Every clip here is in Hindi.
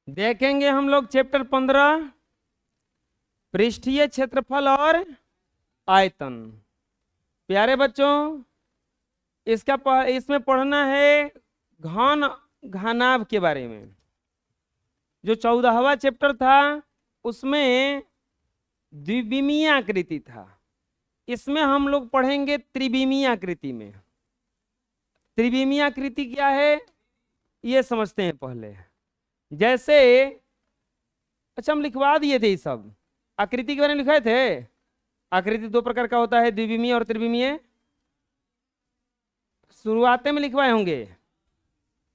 देखेंगे हम लोग चैप्टर 15 पृष्ठीय क्षेत्रफल और आयतन। प्यारे बच्चों, इसमें पढ़ना है घन घनाभ के बारे में। जो 14वां चैप्टर था उसमें द्विविमीय आकृति था, इसमें हम लोग पढ़ेंगे त्रिविमीय आकृति में। त्रिविमीय आकृति क्या है ये समझते हैं पहले। जैसे अच्छा, हम लिखवा दिए थे ये सब, आकृति के बारे में लिखाए थे। आकृति दो प्रकार का होता है, द्विविमीय और त्रिविमीय। शुरुआत में लिखवाए होंगे,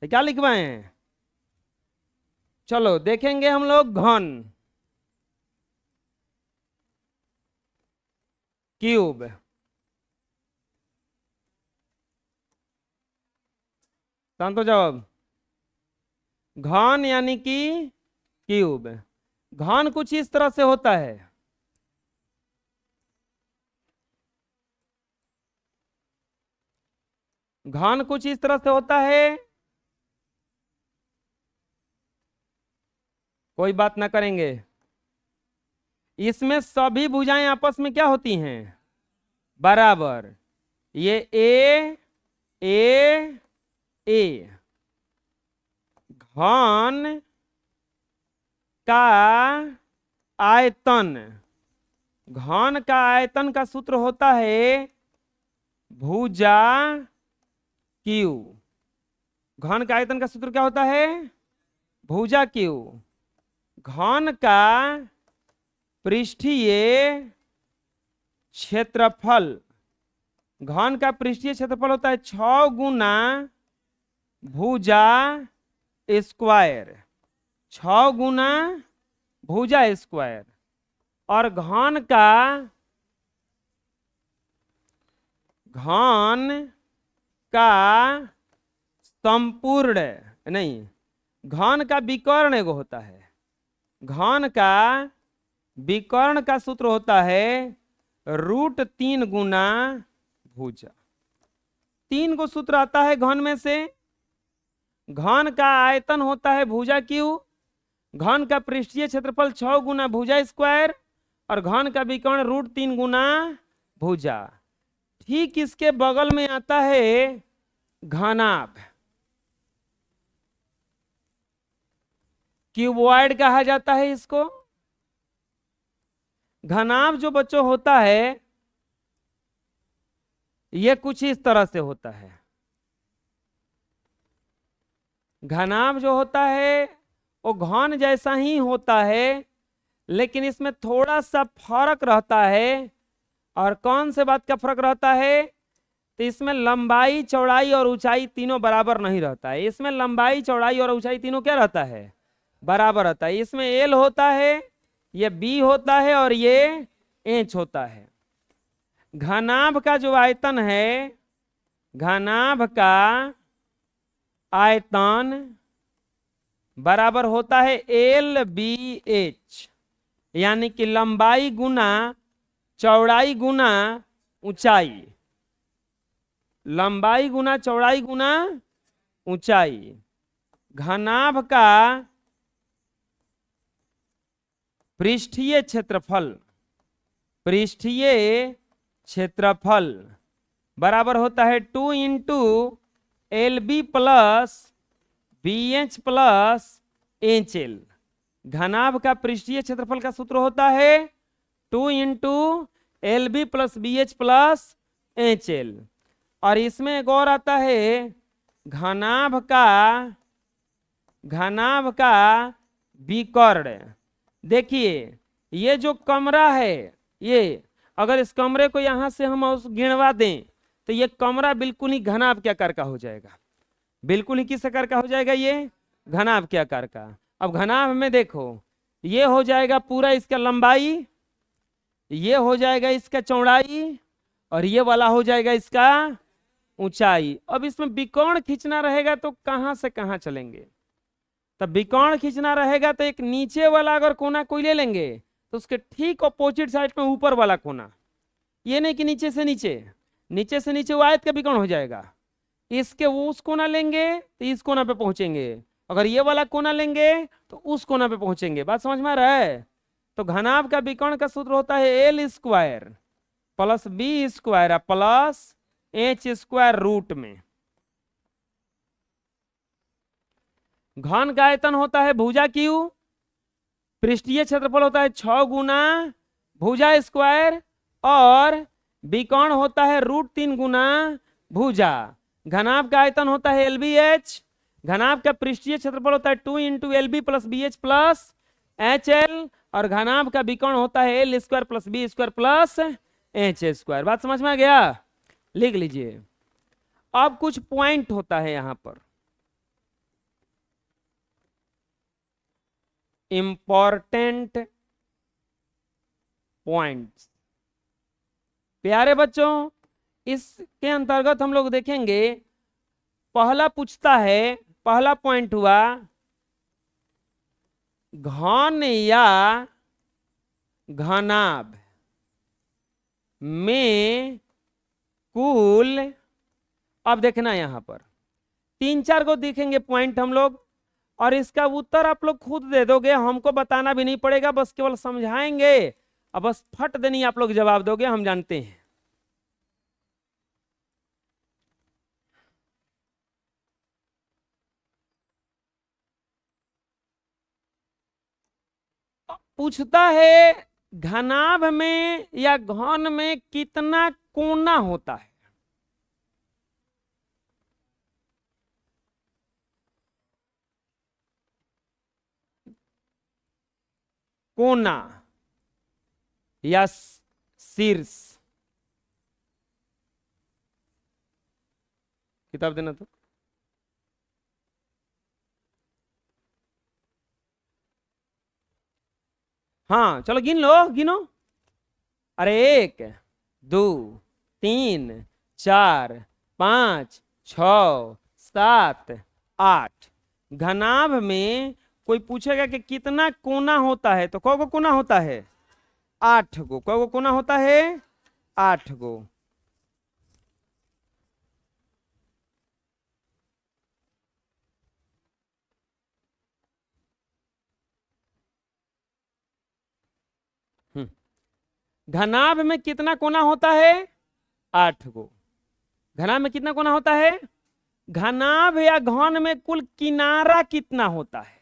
क्या लिखवाए हैं? चलो देखेंगे हम लोग घन, क्यूब, शांत जवाब। घन यानी कि क्यूब। घन कुछ इस तरह से होता है। घन कुछ इस तरह से होता है। कोई बात ना करेंगे। इसमें सभी भुजाएं आपस में क्या होती हैं? बराबर। ये ए ए ए। घन का आयतन, घन का आयतन का सूत्र होता है भुजा क्यू। घन का आयतन का सूत्र क्या होता है? भुजा क्यू। घन का पृष्ठीय क्षेत्रफल, घन का पृष्ठीय क्षेत्रफल होता है 6 गुना भुजा स्क्वायर। 6 गुना भुजा स्क्वायर। और घन का संपूर्ण नहीं, घन का विकर्ण एगो होता है। घन का विकर्ण का सूत्र होता है √3 गुना भुजा। 3 को सूत्र आता है घन में से। घन का आयतन होता है भुजा क्यू, घन का पृष्ठीय क्षेत्रफल 6 गुना भुजा स्क्वायर, और घन का विकर्ण √3 गुना भुजा। ठीक इसके बगल में आता है घनाभ। क्यूबॉइड कहा जाता है इसको। घनाभ जो बच्चों होता है ये कुछ इस तरह से होता है। घनाभ जो होता है वो घन जैसा ही होता है, लेकिन इसमें थोड़ा सा फर्क रहता है। और कौन से बात का फर्क रहता है? तो इसमें लंबाई, चौड़ाई और ऊंचाई तीनों बराबर नहीं रहता है। इसमें लंबाई, चौड़ाई और ऊंचाई तीनों क्या रहता है? बराबर रहता है। इसमें एल होता है, ये बी होता है और ये एच होता है। घनाभ का जो आयतन है, घनाभ का आयतन बराबर होता है एल बी एच, यानी कि लंबाई गुना चौड़ाई गुना ऊंचाई। लंबाई गुना चौड़ाई गुना ऊंचाई। घनाभ का पृष्ठीय क्षेत्रफल, पृष्ठीय क्षेत्रफल बराबर होता है 2 × LB plus BH plus HL। घनाभ का पृष्ठीय क्षेत्रफल का सूत्र होता है 2 × LB plus BH plus HL। और इसमें एक और आता है घनाभ का विकर्ण। देखिए ये जो कमरा है, ये अगर इस कमरे को यहां से हम गिनवा दें तो ये कमरा बिल्कुल ही घनाभ के आकार का हो जाएगा। बिल्कुल ही किस आकार का हो जाएगा? ये घनाभ के आकार का। अब घनाभ में देखो, ये हो जाएगा पूरा इसका लंबाई, ये हो जाएगा इसका चौड़ाई, और ये वाला हो जाएगा इसका ऊंचाई। अब इसमें विकर्ण खींचना रहेगा तो कहां से कहां चलेंगे? तब विकर्ण खींचना रहेगा तो एक नीचे वाला अगर कोना कोई ले लेंगे तो उसके ठीक अपोजिट साइड में ऊपर वाला कोना। ये नहीं कि नीचे से नीचे, नीचे से नीचे वो आयत का विकर्ण हो जाएगा। इसके वो उस कोना लेंगे तो इस कोना पे पहुंचेंगे, अगर ये वाला कोना लेंगे तो उस कोना पे पहुंचेंगे। बात समझ में आ रहा है? तो घनाभ का विकर्ण का सूत्र होता है L square plus B square plus H square root में। घन का आयतन होता है भुजा क्यू, पृष्ठीय क्षेत्रफल होता है 6 गुना भुजा स्क्वायर, और विकर्ण होता है √3 गुना भुजा। घनाभ का आयतन होता है LBH, घनाभ का पृष्ठीय क्षेत्रफल होता है 2 into LB plus BH plus HL, और घनाभ का विकर्ण होता है L square plus B square plus H square. बात समझ में आ गया? लिख लीजिए। अब कुछ पॉइंट होता है यहां पर, इंपॉर्टेंट पॉइंट्स। प्यारे बच्चों, इसके अंतर्गत हम लोग देखेंगे, पहला पूछता है, पहला पॉइंट हुआ घन या घनाभ में कुल, अब देखना यहां पर 3-4 को देखेंगे पॉइंट हम लोग, और इसका उत्तर आप लोग खुद दे दोगे, हमको बताना भी नहीं पड़ेगा, बस केवल समझाएंगे और बस फट देनी आप लोग जवाब दोगे, हम जानते हैं। पूछता है घनाभ में या घन में कितना कोना होता है। कोना या शीर्ष, किताब देना तो। हाँ चलो गिन लो, गिनो। अरे 1 2 3 4 5 6 7 8। घनाभ में कोई पूछेगा कि कितना कोना होता है, तो कौ गो कोना होता है? 8 गो। कौ गो कोना होता है? 8 गो। घनाभ में कितना कोना होता है? 8 गो। घनाभ में कितना कोना होता है? घनाभ या घन में कुल किनारा कितना होता है?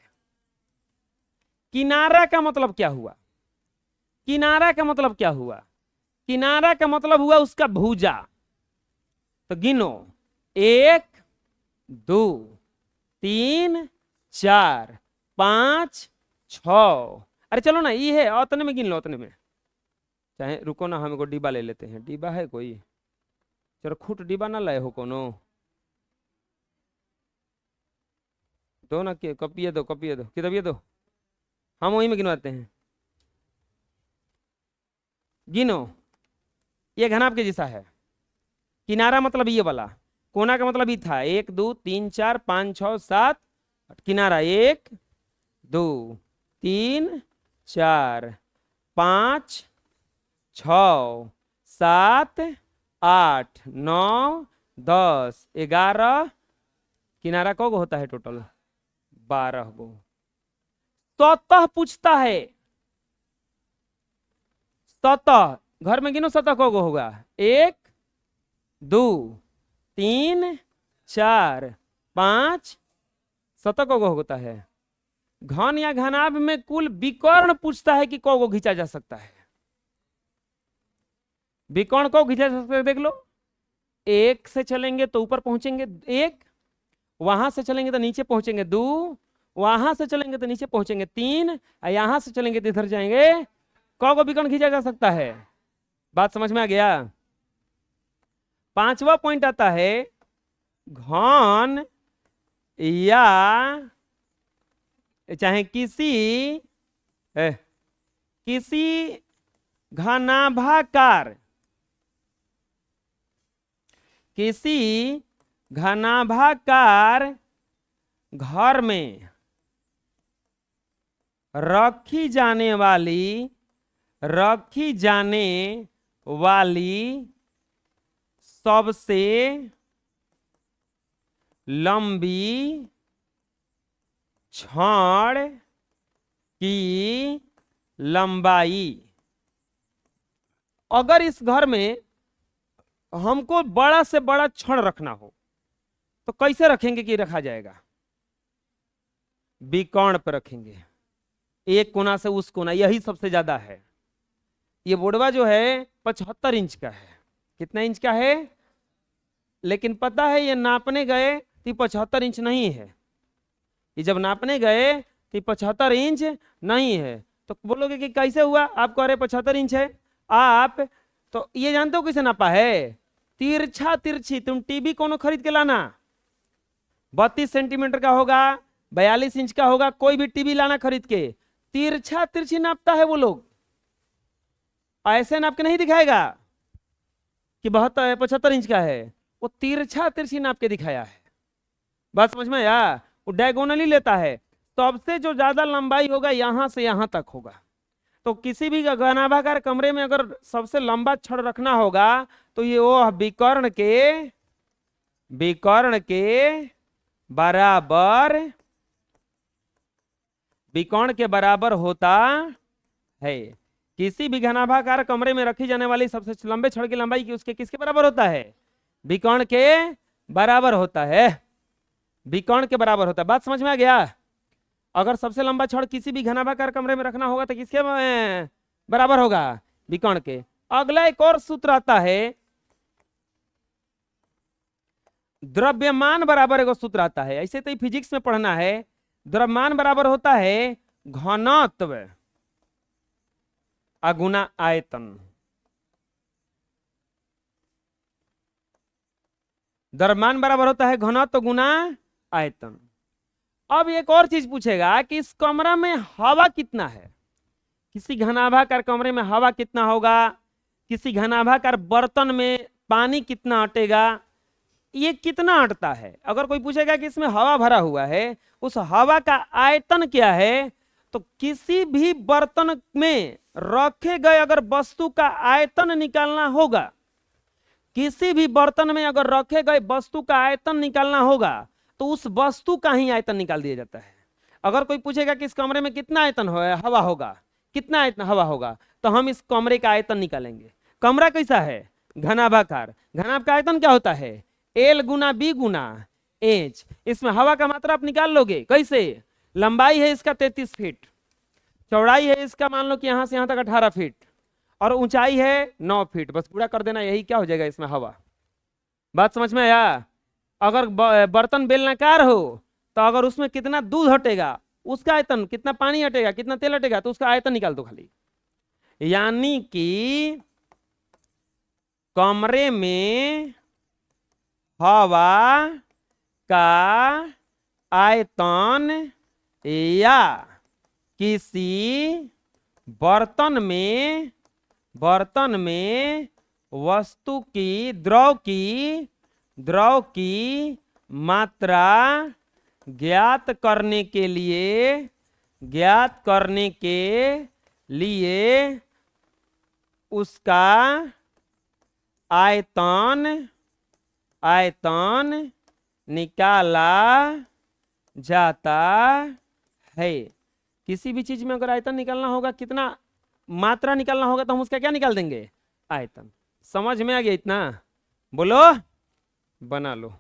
किनारा का मतलब क्या हुआ? किनारा का मतलब क्या हुआ? किनारा का मतलब हुआ उसका भुजा। तो गिनो 1 2 3 4 5 6। अरे चलो ना, ये है उतने में गिन लो, उतने में। चाहे रुको ना, हमको डिब्बा ले लेते हैं। डिब्बा है कोई? चलो खुट डिब्बा ना लाए हो कोनो, दो ना, कपिए दो, कपिए दो, किताबिए दो, हम वहीं में गिनवाते हैं। गिनो, ये घनाभ के जैसा है। किनारा मतलब ये वाला, कोना का मतलब ये था 1 2 3 4 5 6 7। किनारा 1 2 3 4 5 6 7 8 9 10 11। किनारा कौ गो होता है टोटल? 12 गो। सतह पूछता है, सतह। घर में गिनो सतह कौ गो होगा? 1 2 3 4 5। सतह कौ गो होता है? घन या घनाभ में कुल विकर्ण पूछता है कि कौ गो खींचा जा सकता है। विकर्ण को खींचा जा सकता है, देख लो। 1 से चलेंगे तो ऊपर पहुंचेंगे 1, वहां से चलेंगे तो नीचे पहुंचेंगे 2, वहां से चलेंगे तो नीचे पहुंचेंगे 3, और यहां से चलेंगे तो इधर जाएंगे। कौ गो विकर्ण खींचा जा सकता है? बात समझ में आ गया? 5वां पॉइंट आता है घन या चाहे किसी घनाभाकार, किसी घनाभाकार घर में रखी जाने वाली सबसे लंबी छड़ की लंबाई। अगर इस घर में हमको बड़ा से बड़ा छड़ रखना हो तो कैसे रखेंगे कि रखा जाएगा? विकर्ण पे रखेंगे, एक कोना से उस कोना, यही सबसे ज्यादा है। ये बोर्डवा जो है 75 इंच का है। कितना इंच का है? लेकिन पता है ये नापने गए तो 75 इंच नहीं है। ये जब नापने गए तो 75 इंच नहीं है। तो बोलोगे कि कैसे हुआ? आप कह रहे 75 इंच है आप, तो ये जानते हो किसे नापा है? तिरछा तिरछी। तुम टीवी कोनो खरीद के लाना, 32 सेंटीमीटर का होगा, 42 इंच का होगा, कोई भी टीवी लाना खरीद के, तिरछा तिरछी नापता है वो लोग। ऐसे नाप के नहीं दिखाएगा कि 75 इंच का है, वो तिरछा तिरछी नाप के दिखाया है। बात समझ में आया? वो डायगोनली लेता है। सबसे जो ज्यादा लंबाई होगा यहां से यहां तक होगा। तो किसी भी घनाभाकार कमरे में अगर सबसे लंबा छड़ रखना होगा तो ये वो विकर्ण के बराबर होता है। किसी भी घनाभाकार कमरे में रखी जाने वाली सबसे लंबे छड़ की लंबाई की उसके किसके बराबर होता है? विकर्ण के बराबर होता है। विकर्ण के बराबर होता है। बात समझ में आ गया? अगर सबसे लंबा छड़ किसी भी घनाभाकार कमरे में रखना होगा तो किसके बराबर होगा? विकर्ण के। अगला एक और सूत्र आता है, द्रव्यमान बराबर एक सूत्र आता है। ऐसे तो फिजिक्स में पढ़ना है। द्रव्यमान बराबर होता है घनत्व अगुना आयतन। द्रव्यमान बराबर होता है घनत्व गुना आयतन। अब एक और चीज पूछेगा कि इस कमरा में हवा कितना है। किसी घनाभाकार कमरे में हवा कितना होगा, किसी घनाभाकार बर्तन में पानी कितना अटेगा, ये कितना अटता है। अगर कोई पूछेगा कि इसमें हवा भरा हुआ है, उस हवा का आयतन क्या है, तो किसी भी बर्तन में रखे गए अगर वस्तु का आयतन निकालना होगा, किसी भी बर्तन में अगर रखे गए वस्तु का आयतन निकालना होगा तो उस वस्तु का ही आयतन निकाल दिया जाता है। अगर कोई पूछेगा कि इस कमरे में कितना आयतन हवा होगा, कितना आयतन हवा होगा, तो हम इस कमरे का आयतन निकालेंगे। कमरा कैसा है? घनाभाकार। घनाभ का आयतन क्या होता है? L गुना B गुना H। इसमें हवा का मात्रा आप निकाल लोगे कैसे? लंबाई है इसका 33 फीट, चौड़ाई है इसका मान लो कि यहां से यहां तक 18 फीट, और ऊंचाई है 9 फीट। बस पूरा कर देना, यही क्या हो जाएगा इसमें हवा। बात समझ में आया? अगर बर्तन बेलनाकार हो तो अगर उसमें कितना दूध हटेगा उसका आयतन, कितना पानी हटेगा, कितना तेल हटेगा, तो उसका आयतन निकाल दो खाली। यानी कि कमरे में हवा का आयतन या किसी बर्तन में वस्तु की द्रव की मात्रा ज्ञात करने के लिए उसका आयतन निकाला जाता है। किसी भी चीज में अगर आयतन निकालना होगा, कितना मात्रा निकालना होगा, तो हम उसका क्या निकाल देंगे? आयतन। समझ में आ गया इतना? बोलो, बना लो।